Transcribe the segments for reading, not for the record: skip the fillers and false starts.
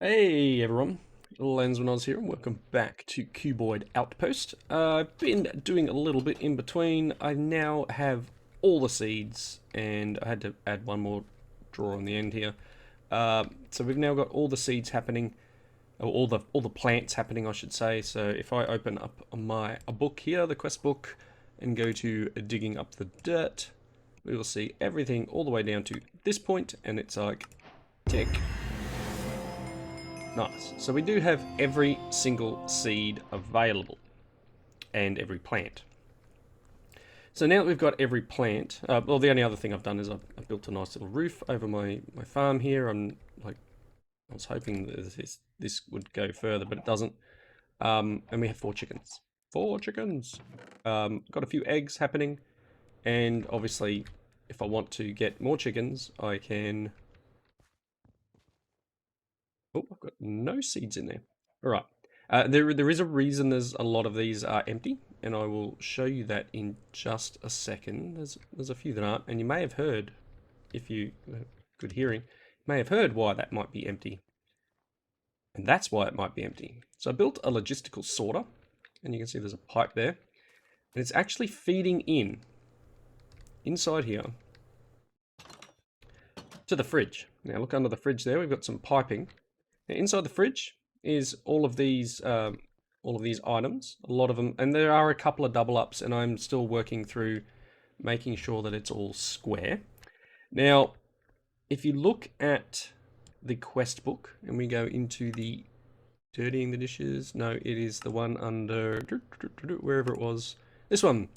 Hey everyone, Lenswinoz here and welcome back to Cuboid Outpost. I've been doing a little bit in between. I now have all the seeds and I had to add one more drawer on the end here. So we've now got all the seeds happening, or all the plants happening I should say. So if I open up a book here, the quest book, and go to digging up the dirt, we will see everything all the way down to this point and it's like tick. Nice. So we do have every single seed available and every plant. So now that we've got every plant, well, the only other thing I've done is I've built a nice little roof over my farm here. I was hoping that this would go further, but it doesn't. And we have 4 chickens. 4 chickens. Got a few eggs happening, and obviously, if I want to get more chickens, I can. Oh, I've got no seeds in there. All right. There is a reason there's a lot of these are empty, and I will show you that in just a second. There's a few that aren't, and you may have heard, if you good hearing, you may have heard why that might be empty. And that's why it might be empty. So I built a logistical sorter, and you can see there's a pipe there, and it's actually feeding inside here to the fridge. Now look under the fridge there, we've got some piping. Now, inside the fridge is all of these items, a lot of them, and there are a couple of double ups, and I'm still working through making sure that it's all square. Now, if you look at the quest book, and we go into the dirtying the dishes, no, it is the one under wherever it was, this one.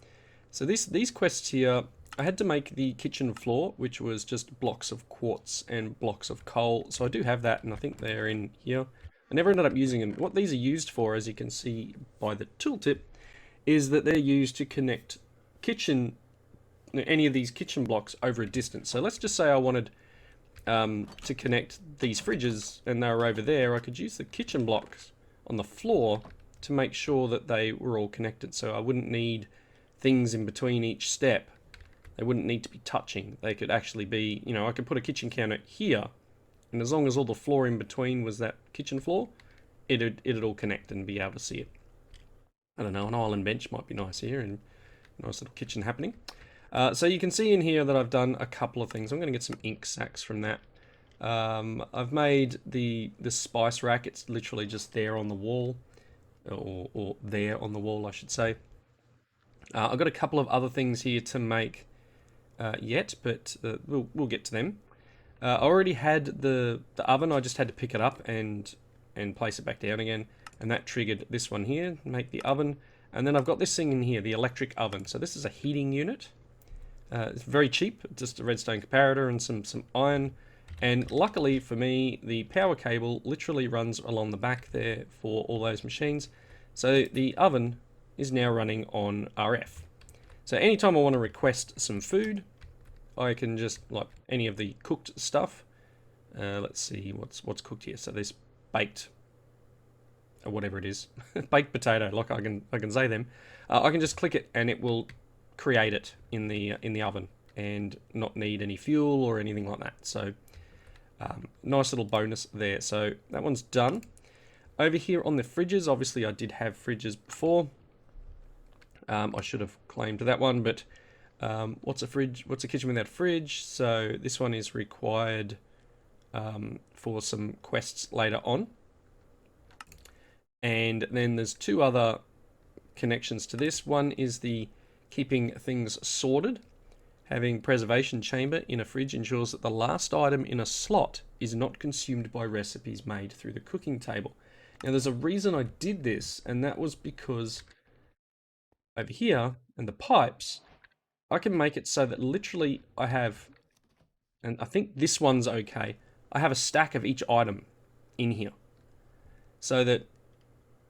So these quests here, I had to make the kitchen floor, which was just blocks of quartz and blocks of coal. So I do have that, and I think they're in here. I never ended up using them. What these are used for, as you can see by the tooltip, is that they're used to connect any of these kitchen blocks over a distance. So let's just say I wanted to connect these fridges, and they were over there. I could use the kitchen blocks on the floor to make sure that they were all connected. So I wouldn't need things in between each step. They wouldn't need to be touching. They could actually be, I could put a kitchen counter here, and as long as all the floor in between was that kitchen floor, it'd all connect and be able to see it. I don't know, an island bench might be nice here, and nice little kitchen happening. So you can see in here that I've done a couple of things. I'm going to get some ink sacks from that. I've made the spice rack. It's literally just there on the wall, or there on the wall, I should say. I've got a couple of other things here to make yet, but we'll get to them. I already had the oven. I just had to pick it up and place it back down again, and that triggered this one here, make the oven. And then I've got this thing in here, the electric oven. So this is a heating unit. It's very cheap, just a redstone comparator and some iron. And luckily for me, the power cable literally runs along the back there for all those machines. So the oven is now running on RF. So anytime I want to request some food, I can just, like any of the cooked stuff, let's see what's cooked here. So there's baked, or whatever it is, baked potato, like I can say them. I can just click it and it will create it in the oven and not need any fuel or anything like that. So nice little bonus there. So that one's done. Over here on the fridges, obviously I did have fridges before. I should have claimed that one, but what's a fridge? What's a kitchen without a fridge? So this one is required for some quests later on. And then there's 2 other connections to this. One is the keeping things sorted. Having preservation chamber in a fridge ensures that the last item in a slot is not consumed by recipes made through the cooking table. Now there's a reason I did this, and that was because over here, and the pipes, I can make it so that literally I have, and I think this one's okay, I have a stack of each item in here. So that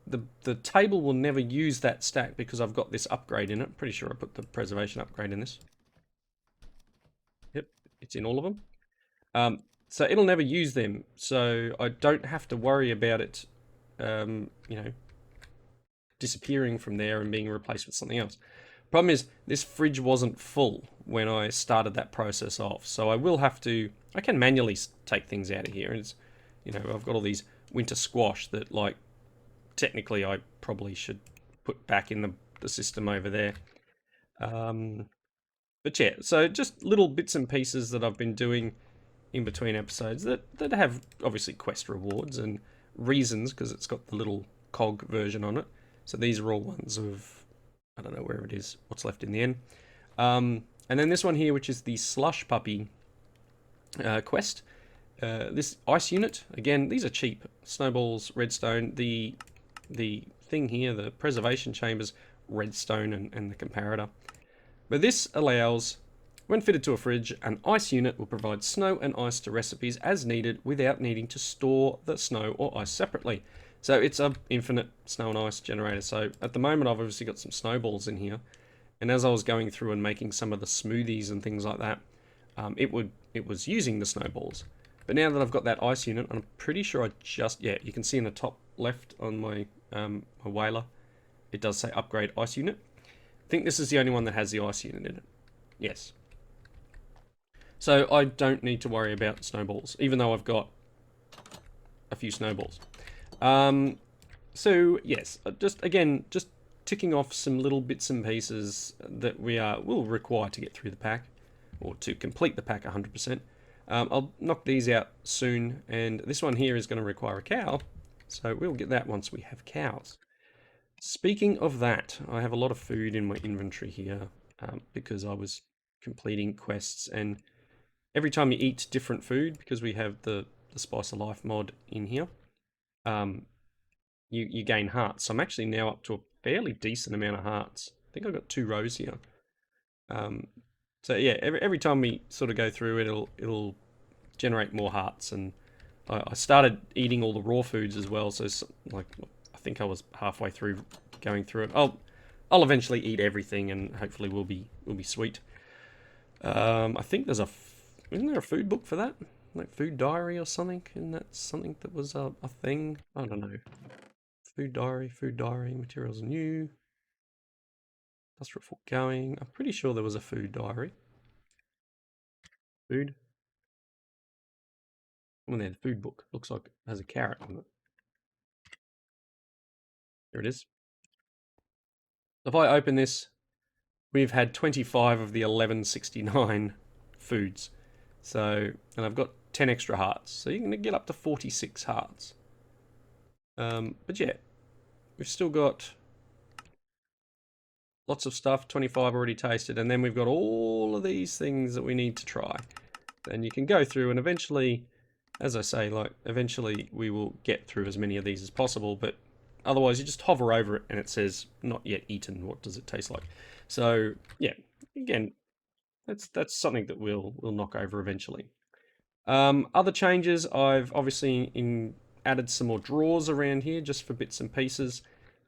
the table will never use that stack because I've got this upgrade in it. Pretty sure I put the preservation upgrade in this. Yep, it's in all of them. So it'll never use them, so I don't have to worry about it, disappearing from there and being replaced with something else. Problem is, this fridge wasn't full when I started that process off, so I will have to, I can manually take things out of here. It's, I've got all these winter squash that, like, technically I probably should put back in the system over there. But yeah, so just little bits and pieces that I've been doing in between episodes that have obviously quest rewards and reasons, because it's got the little cog version on it. So these are all ones of, I don't know where it is, what's left in the end. And then this one here, which is the Slush Puppy quest. This ice unit, again, these are cheap. Snowballs, redstone. The thing here, the preservation chambers, redstone and the comparator. But this allows, when fitted to a fridge, an ice unit will provide snow and ice to recipes as needed without needing to store the snow or ice separately. So it's an infinite snow and ice generator. So at the moment I've obviously got some snowballs in here. And as I was going through and making some of the smoothies and things like that, it was using the snowballs. But now that I've got that ice unit, I'm pretty sure I just, yeah, you can see in the top left on my, my whaler, it does say upgrade ice unit. I think this is the only one that has the ice unit in it. Yes. So I don't need to worry about snowballs, even though I've got a few snowballs. So yes, just ticking off some little bits and pieces that will require to get through the pack, or to complete the pack 100%. I'll knock these out soon, and this one here is going to require a cow, so we'll get that once we have cows. Speaking of that, I have a lot of food in my inventory here, because I was completing quests, and every time you eat different food, because we have the Spice of Life mod in here, you gain hearts. So I'm actually now up to a fairly decent amount of hearts. I think I've got 2 rows here. So yeah, every time we sort of go through, it'll generate more hearts. And I started eating all the raw foods as well. So like, I think I was halfway through going through it. I'll eventually eat everything, and hopefully we'll be sweet. I think isn't there a food book for that? Like food diary or something? Isn't that something that was a thing? I don't know. Food diary, materials new. Industrial foregoing. I'm pretty sure there was a food diary. Food. Oh, there, the food book. Looks like it has a carrot on it. There it is. If I open this, we've had 25 of the 1169 foods. So, and I've got 10 extra hearts. So you can get up to 46 hearts. But yeah, we've still got lots of stuff, 25 already tasted, and then we've got all of these things that we need to try. And you can go through, and eventually, as I say, like, eventually we will get through as many of these as possible, but otherwise you just hover over it and it says, not yet eaten, what does it taste like? So, yeah, again, that's something that we'll knock over eventually. Other changes, I've obviously added some more drawers around here just for bits and pieces.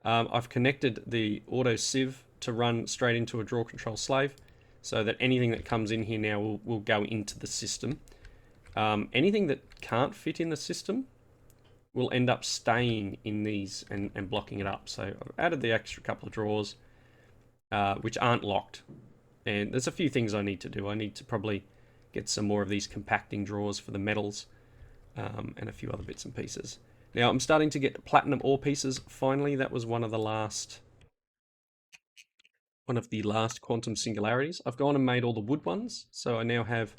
I've connected the auto sieve to run straight into a drawer control slave, so that anything that comes in here now will go into the system. Anything that can't fit in the system will end up staying in these and blocking it up. So I've added the extra couple of drawers, which aren't locked. And there's a few things I need to do. I need to probably get some more of these compacting drawers for the metals, and a few other bits and pieces. Now I'm starting to get platinum ore pieces. Finally, that was one of the last quantum singularities. I've gone and made all the wood ones, so I now have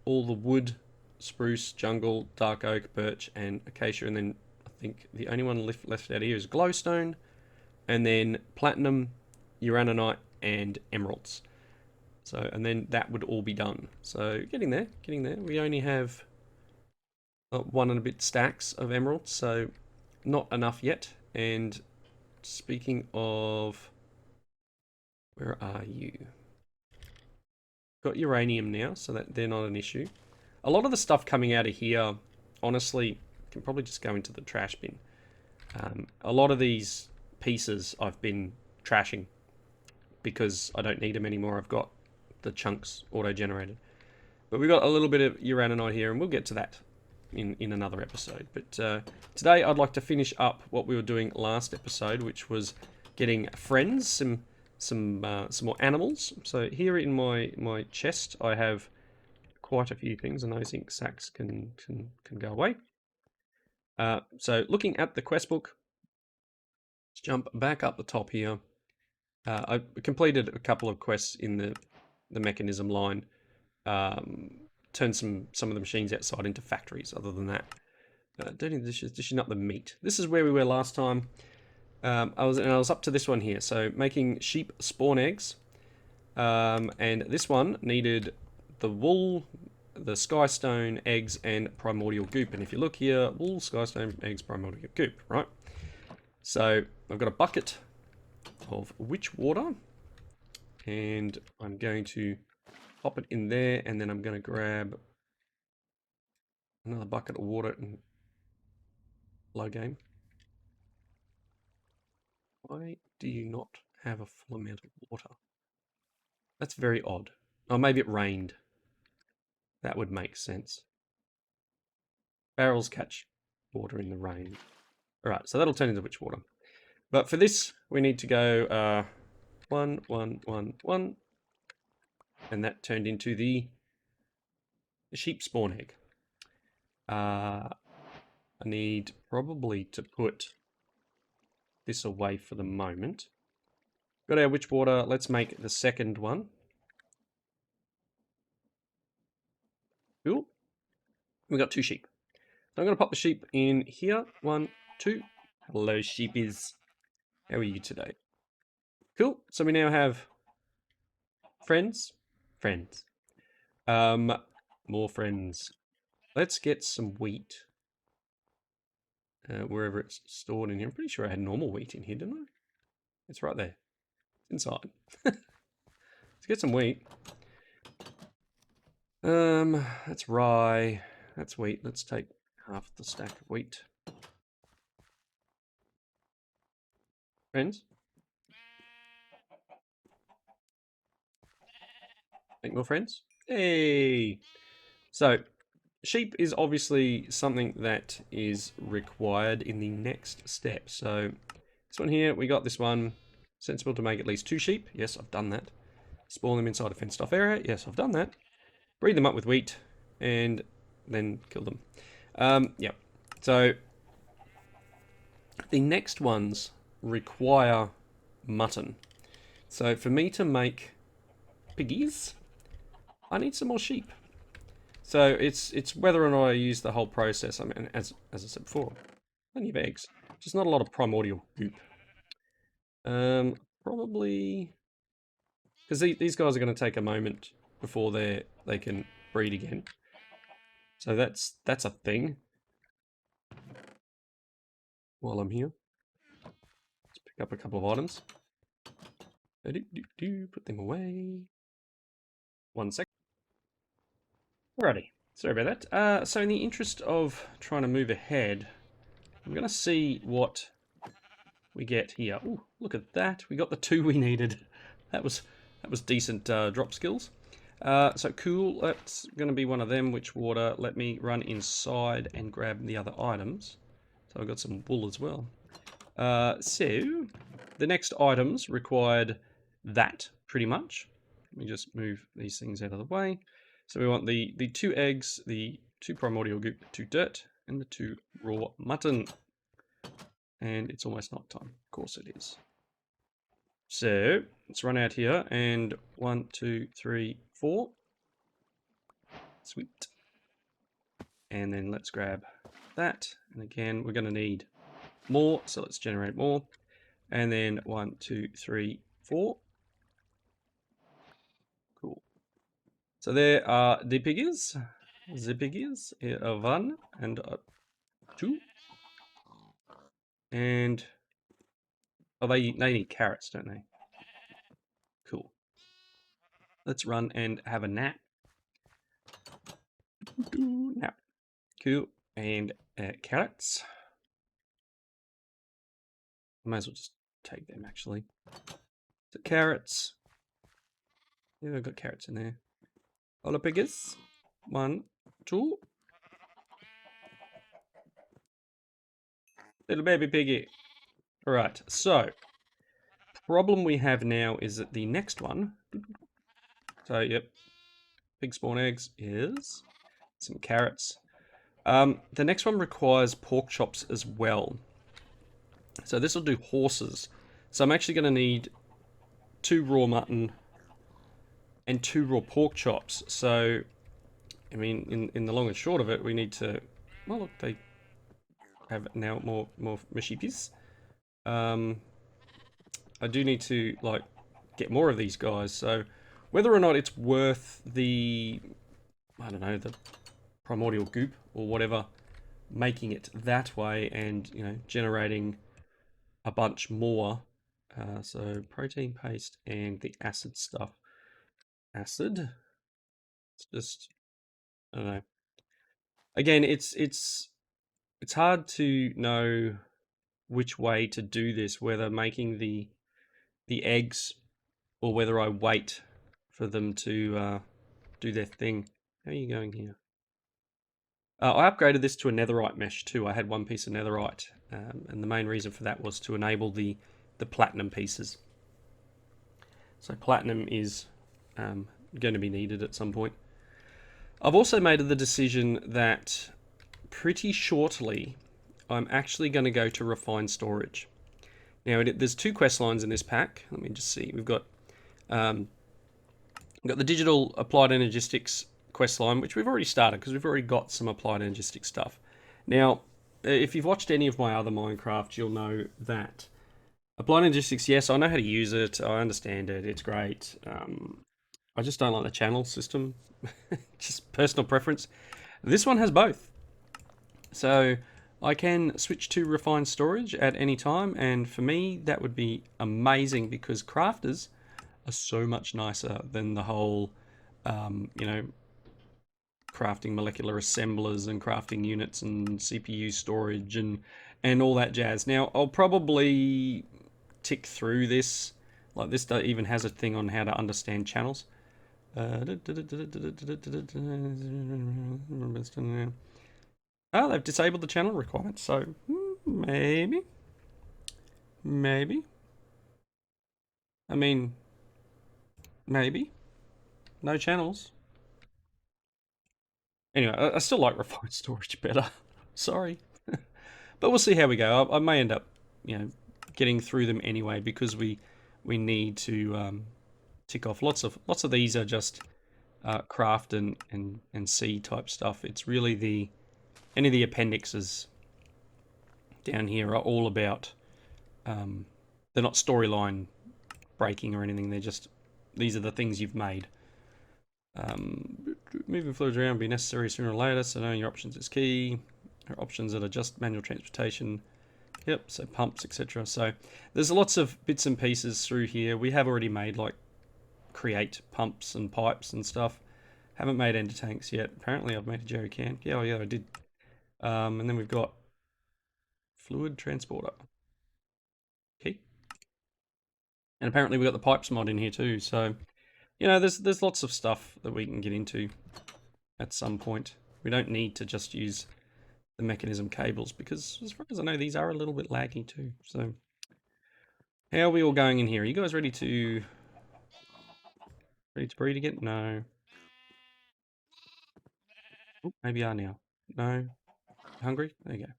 all the wood, spruce, jungle, dark oak, birch, and acacia, and then I think the only one left out here is glowstone, and then platinum, uraninite, and emeralds. So, and then that would all be done. So, getting there. We only have 1 and a bit stacks of emeralds, so not enough yet. And speaking of, where are you? Got uranium now, so that they're not an issue. A lot of the stuff coming out of here, honestly, can probably just go into the trash bin. A lot of these pieces I've been trashing because I don't need them anymore. I've got the chunks auto-generated. But we've got a little bit of uraninite here, and we'll get to that in another episode. But today I'd like to finish up what we were doing last episode, which was getting friends, some more animals. So here in my chest I have quite a few things, and those ink sacs can go away. So looking at the quest book, let's jump back up the top here. I completed a couple of quests in the mechanism line. Turned some of the machines outside into factories. Other than that, dirty dishes, dishing up the meat. This is where we were last time. I was up to this one here. So making sheep spawn eggs, and this one needed the wool, the skystone eggs, and primordial goop. And if you look here, wool, skystone eggs, primordial goop. Right. So I've got a bucket of witch water, and I'm going to pop it in there, and then I'm going to grab another bucket of water and low game. Why do you not have a full amount of water? That's very odd. Oh, maybe it rained. That would make sense. Barrels catch water in the rain. Alright, so that'll turn into witch water. But for this, we need to go 1, 1, 1, 1. And that turned into the sheep spawn egg. I need probably to put this away for the moment. Got our witch water. Let's make the second one. Cool. We got 2 sheep. So I'm going to pop the sheep in here. 1, 2. Hello, sheepies. How are you today? Cool. So we now have friends. Friends. More friends. Let's get some wheat. Wherever it's stored in here. I'm pretty sure I had normal wheat in here, didn't I? It's right there. It's inside. Let's get some wheat. That's rye. That's wheat. Let's take half the stack of wheat. Friends? Make more friends? Hey! So, sheep is obviously something that is required in the next step. So, this one here, we got this one. Sensible to make at least 2 sheep. Yes, I've done that. Spawn them inside a fenced off area. Yes, I've done that. Breed them up with wheat. And then kill them. Yep. So, the next ones require mutton. So, for me to make piggies, I need some more sheep. So it's whether or not I use the whole process. I mean, as I said before, plenty of eggs, just not a lot of primordial goop. Probably because these guys are going to take a moment before they can breed again. So that's a thing. While I'm here, let's pick up a couple of items. Put them away. 1 sec. Alrighty. Sorry about that. So in the interest of trying to move ahead, I'm going to see what we get here. Ooh, look at that. We got the 2 we needed. That was decent drop skills. So cool. That's going to be one of them. Witch water. Let me run inside and grab the other items. So I've got some wool as well. So the next items required that pretty much. Let me just move these things out of the way. So we want the 2 eggs, the 2 primordial goop, the 2 dirt, and the 2 raw mutton. And it's almost night time. Of course it is. So let's run out here and 1, 2, 3, 4. Sweet. And then let's grab that. And again, we're going to need more. So let's generate more. And then 1, 2, 3, 4. Cool. So there are the piggies. The piggies. 1 and 2. And oh, they need carrots, don't they? Cool. Let's run and have a nap. Nap. Cool. And carrots. I might as well just take them actually. So carrots. Yeah, I've got carrots in there. All piggies. 1, 2. Little baby piggy. Alright, so problem we have now is that the next one. So yep. Pig spawn eggs is some carrots. The next one requires pork chops as well. So this will do horses. So I'm actually going to need 2 raw mutton and 2 raw pork chops. So, I mean, in the long and short of it, we need to... Well, look, they have now more sheepies. I do need to, like, get more of these guys. So whether or not it's worth the... I don't know, the primordial goop or whatever, making it that way and, you know, generating a bunch more. So protein paste and the acid stuff. Acid? It's just, I don't know. Again, it's hard to know which way to do this, whether making the eggs or whether I wait for them to do their thing. How are you going here? I upgraded this to a netherite mesh too. I had 1 piece of netherite, and the main reason for that was to enable the platinum pieces. So platinum is going to be needed at some point. I've also made the decision that pretty shortly I'm actually going to go to refined storage. Now there's 2 quest lines in this pack. Let me just see. We've got the digital applied energistics quest line, which we've already started because we've already got some applied energistics stuff. Now, if you've watched any of my other Minecraft, you'll know that applied energistics, yes, I know how to use it. I understand it. It's great. I just don't like the channel system. Just personal preference. This one has both. So I can switch to refined storage at any time, and for me that would be amazing because crafters are so much nicer than the whole, you know, crafting molecular assemblers and crafting units and CPU storage and all that jazz. Now I'll probably tick through this. Like this even has a thing on how to understand channels. Oh, they've disabled the channel requirement, so maybe. I mean, maybe. No channels. Anyway, I still like refined storage better. Sorry. But we'll see how we go. I may end up, you know, getting through them anyway because we need to tick off lots of these are just craft and see type stuff. It's really any of the appendixes down here are all about they're not storyline breaking or anything. They're just these are the things you've made. Moving fluids around will be necessary sooner or later, so knowing your options is key. There are options that are just manual transportation. Yep, so pumps, etc. So there's lots of bits and pieces through here. We have already made like create pumps and pipes and stuff. Haven't made ender tanks yet. Apparently I've made a jerry can. Yeah, oh yeah, I did. And then we've got fluid transporter. Okay. And apparently we've got the pipes mod in here too. So, you know, there's lots of stuff that we can get into at some point. We don't need to just use the mechanism cables because as far as I know, these are a little bit laggy too. So how are we all going in here? Are you guys ready to breed again? No. Oh, maybe you are now. No. Hungry? There you go.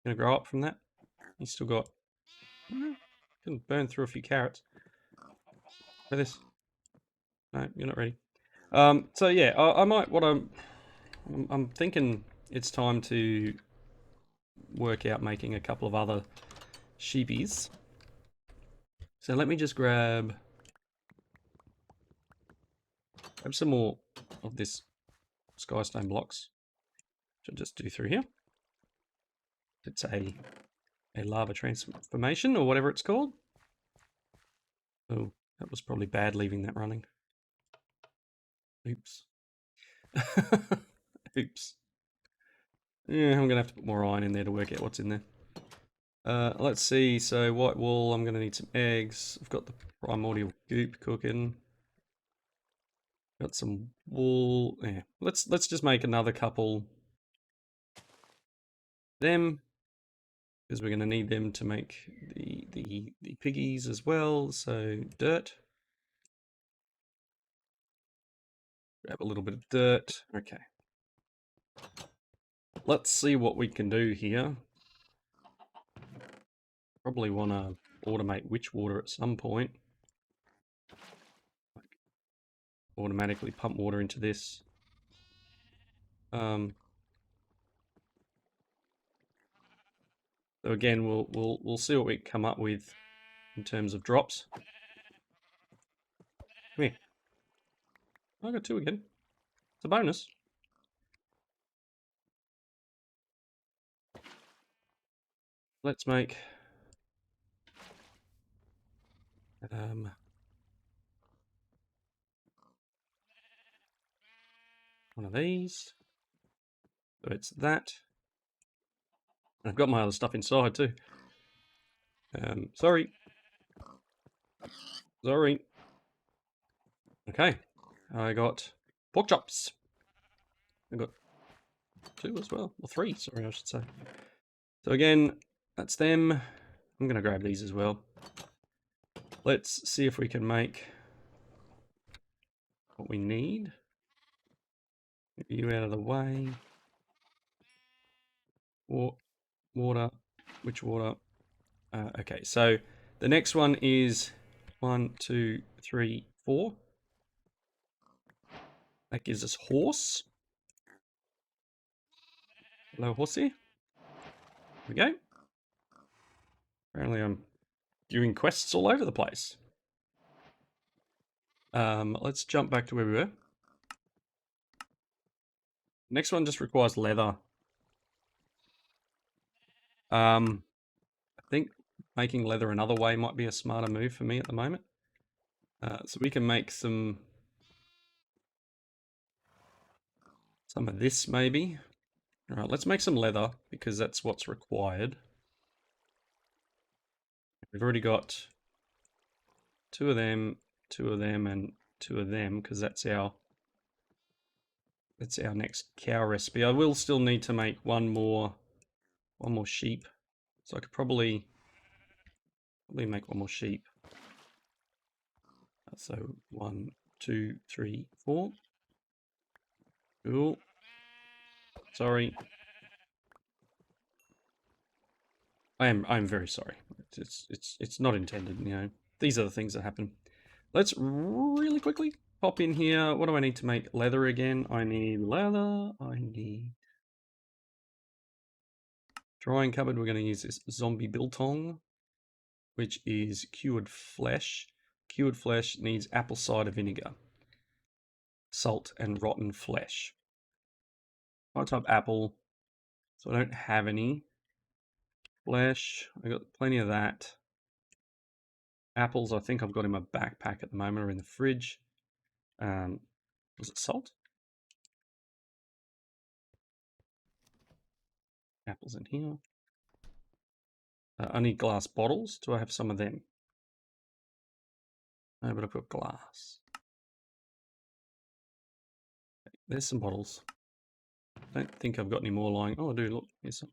Gonna grow up from that? You still got... Can burn through a few carrots. Try this. No, you're not ready. So yeah, I might... I'm thinking it's time to work out making a couple of other sheepies. So let me just grab some more of this skystone blocks. Which I'll just do through here. It's a lava transformation or whatever it's called. Oh, that was probably bad leaving that running. Oops. Oops. Yeah, I'm gonna have to put more iron in there to work out what's in there. Let's see, so white wool, I'm gonna need some eggs. I've got the primordial goop cooking. Got some wool. Yeah, let's just make another couple. Them, because we're gonna need them to make the piggies as well. So dirt. Grab a little bit of dirt. Okay. let's see what we can do here. Probably want to automate witch water at some point. Automatically pump water into this. So again, we'll see what we come up with in terms of drops. Come here. I got 2 again. It's a bonus. Let's make one of these. So it's that. And I've got my other stuff inside too. Sorry. Okay. I got pork chops. I got 2 as well. Or 3, sorry, I should say. So again, that's them. I'm going to grab these as well. Let's see if we can make what we need. Get you out of the way. Water. Which water? Okay, so the next one is 1, 2, 3, 4. That gives us horse. Hello, horsey. There we go. Apparently I'm doing quests all over the place. Let's jump back to where we were. Next one just requires leather. I think making leather another way might be a smarter move for me at the moment. So we can make some of this maybe. All right, let's make some leather because that's what's required. We've already got 2 of them, 2 of them, and 2 of them because that's our next cow recipe. I will still need to make one more sheep, so I could probably make 1 more sheep. So 1, 2, 3, 4. Cool. Sorry. I'm very sorry. It's not intended, you know. These are the things that happen. Let's really quickly pop in here. What do I need to make leather again? I need leather. I need drying cupboard. We're going to use this zombie biltong, which is cured flesh. Cured flesh needs apple cider vinegar, salt, and rotten flesh. I type apple, so I don't have any. Flesh, I got plenty of that. Apples, I think I've got in my backpack at the moment or in the fridge. Was it salt? Apples in here. I need glass bottles. Do I have some of them? No, but I've got glass. There's some bottles. Don't think I've got any more lying. Oh, I do. Look, here's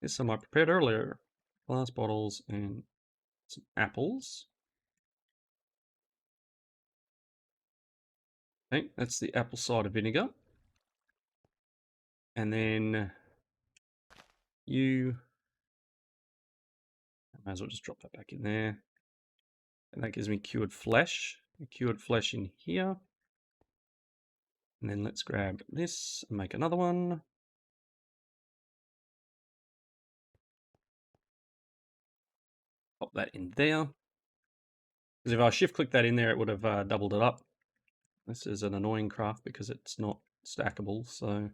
some I prepared earlier. Glass bottles and some apples. Okay, that's the apple cider vinegar. And then you... I might as well just drop that back in there. And that gives me cured flesh. Cured flesh in here. And then let's grab this and make another one. Pop that in there. Because if I shift click that in there, it would have doubled it up. This is an annoying craft because it's not stackable, so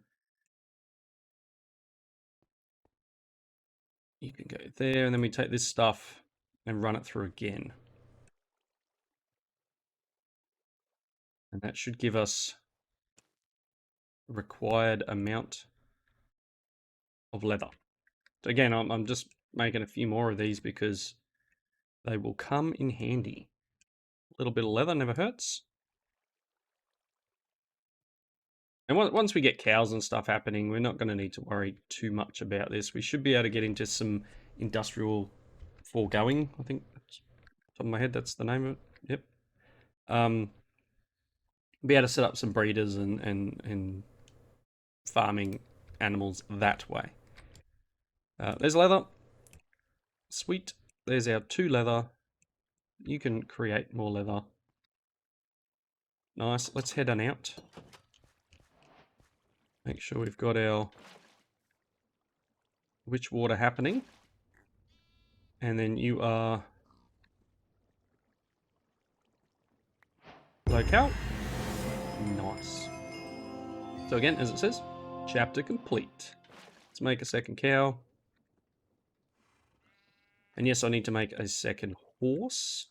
you can go there, and then we take this stuff and run it through again. And that should give us the required amount of leather. So again, I'm just making a few more of these because they will come in handy. A little bit of leather never hurts. And once we get cows and stuff happening, we're not going to need to worry too much about this. We should be able to get into some industrial foregoing. I think, top of my head, that's the name of it. Yep. Be able to set up some breeders and farming animals that way. There's leather. Sweet. There's our 2 leather. You can create more leather. Nice. Let's head on out. Make sure we've got our witch water happening. And then you are locale. Nice. So again, as it says, chapter complete. Let's make a second cow. And yes, I need to make a second horse.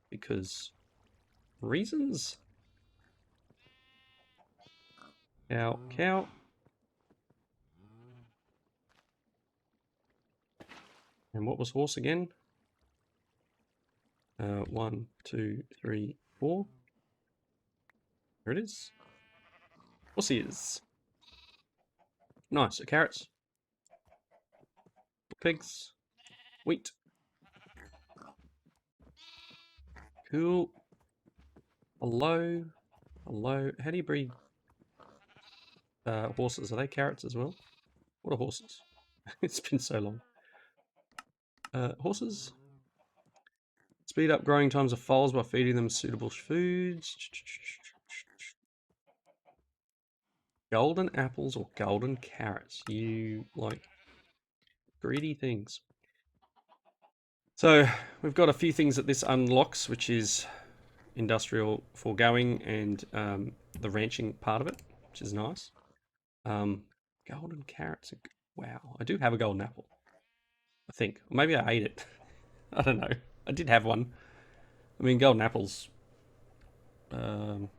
Because reasons. Cow, cow. And what was horse again? 1, 2, 3, 4. There it is. Horsey is. Nice. So carrots. Pigs. Wheat. Cool. Hello. Hello. How do you breed horses? Are they carrots as well? What are horses? It's been so long. Horses. Speed up growing times of foals by feeding them suitable foods. Golden apples or golden carrots? You like greedy things. So we've got a few things that this unlocks, which is industrial foregoing and the ranching part of it, which is nice. Golden carrots. Wow, I do have a golden apple. I think. Or maybe I ate it. I don't know. I did have one. I mean, golden apples. Should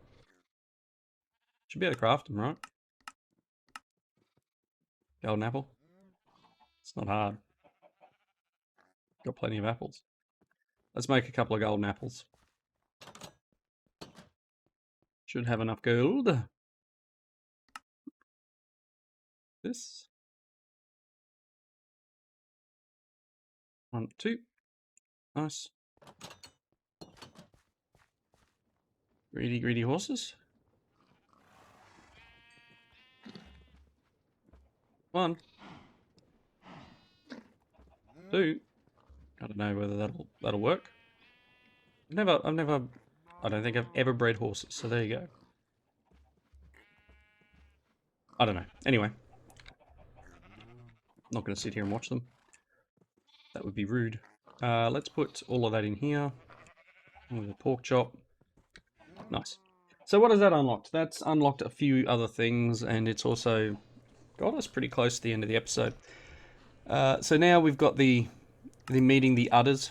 be able to craft them, right? Golden apple. It's not hard. Got plenty of apples. Let's make a couple of golden apples. Should have enough gold. This. 1, 2. Nice. Greedy, greedy horses. 1, 2. I don't know whether that'll work. I don't think I've ever bred horses, so there you go. I don't know. Anyway. Not going to sit here and watch them. That would be rude. Let's put all of that in here. With a pork chop. Nice. So what has that unlocked? That's unlocked a few other things, and it's also got us pretty close to the end of the episode. So now we've got the meeting the udders.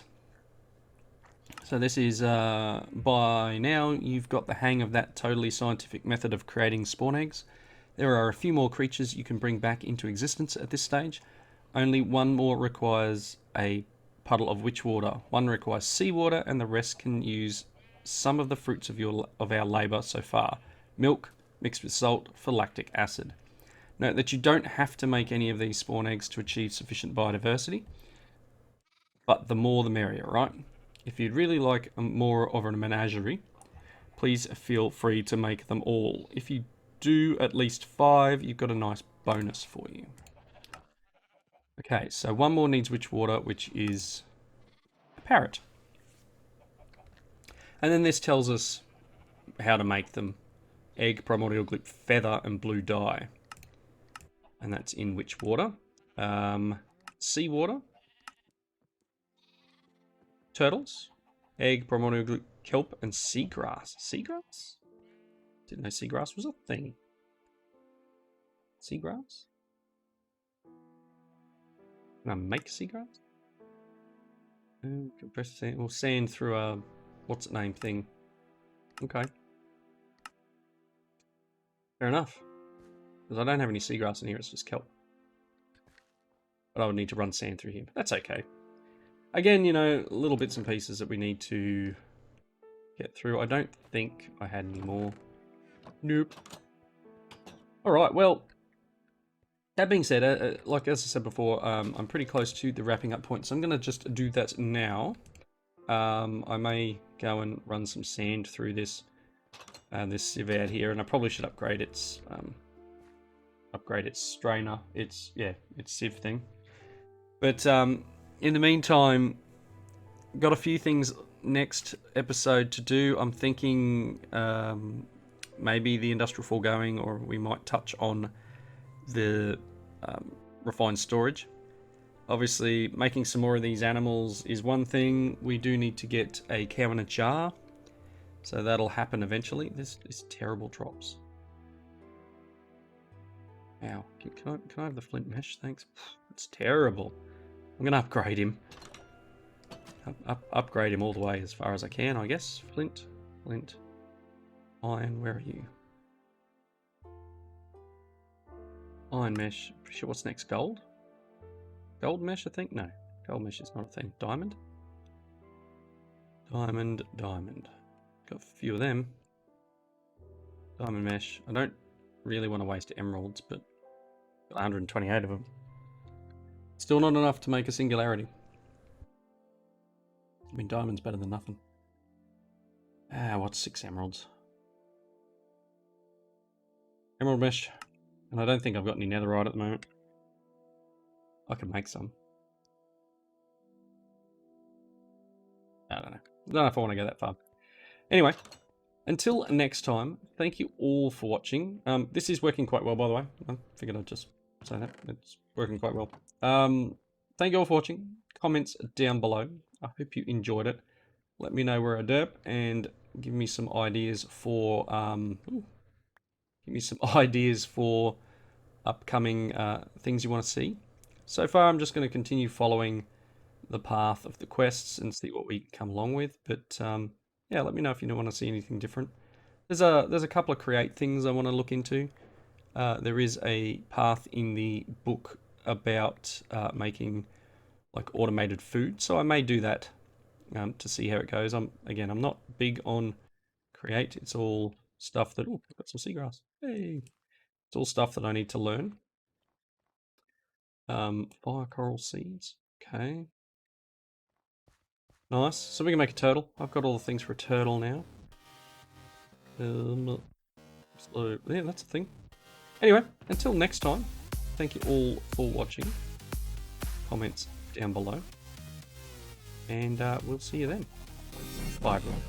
So this is, by now, you've got the hang of that totally scientific method of creating spawn eggs. There are a few more creatures you can bring back into existence at this stage. Only one more requires a puddle of witch water. One requires seawater, and the rest can use some of the fruits of our labour so far. Milk mixed with salt for lactic acid. Note that you don't have to make any of these spawn eggs to achieve sufficient biodiversity, but the more the merrier, right? If you'd really like more of a menagerie, please feel free to make them all. If you do at least 5, you've got a nice bonus for you. Okay, so one more needs witch water, which is a parrot. And then this tells us how to make them. Egg, primordial glip, feather, and blue dye. And that's in witch water. Seawater. Turtles. Egg, primordial glip, kelp, and seagrass. Seagrass? Didn't know seagrass was a thing. Seagrass? Can I make seagrass? Compress sand, or sand through a what's it name thing. Okay. Fair enough. Because I don't have any seagrass in here, it's just kelp. But I would need to run sand through here. But that's okay. Again, you know, little bits and pieces that we need to get through. I don't think I had any more. Nope. Alright, well, that being said, like as I said before, I'm pretty close to the wrapping up point, so I'm going to just do that now. I may go and run some sand through this sieve out here, and I probably should upgrade its upgrade its strainer, its sieve thing. But in the meantime, got a few things next episode to do. I'm thinking maybe the industrial foregoing, or we might touch on the refined storage. Obviously, making some more of these animals is one thing. We do need to get a cow in a jar, so that'll happen eventually. This is terrible drops. Ow. Can I have the flint mesh? Thanks. It's terrible. I'm going to upgrade him. Upgrade him all the way as far as I can, I guess. Flint. Iron, where are you? Iron mesh. Pretty sure what's next? Gold? Gold mesh, I think? No. Gold mesh is not a thing. Diamond? Diamond. Got a few of them. Diamond mesh. I don't really want to waste emeralds, but got 128 of them. Still not enough to make a singularity. I mean, diamond's better than nothing. What's 6 emeralds? Emerald mesh. And I don't think I've got any netherite at the moment. I can make some. I don't know if I want to go that far. Anyway, until next time, thank you all for watching. This is working quite well, by the way. I figured I'd just say that. It's working quite well. Thank you all for watching. Comments down below. I hope you enjoyed it. Let me know where I derp and give me some ideas for upcoming things you want to see. So far, I'm just going to continue following the path of the quests and see what we come along with. But yeah, let me know if you don't want to see anything different. There's a couple of create things I want to look into. There is a path in the book about making like automated food, so I may do that to see how it goes. I'm not big on create. It's all stuff that I've got some seagrass. Hey, it's all stuff that I need to learn. Fire coral seeds. Okay. Nice. So we can make a turtle. I've got all the things for a turtle now. So, yeah, that's a thing. Anyway, until next time, thank you all for watching. Comments down below. And we'll see you then. Bye, everyone.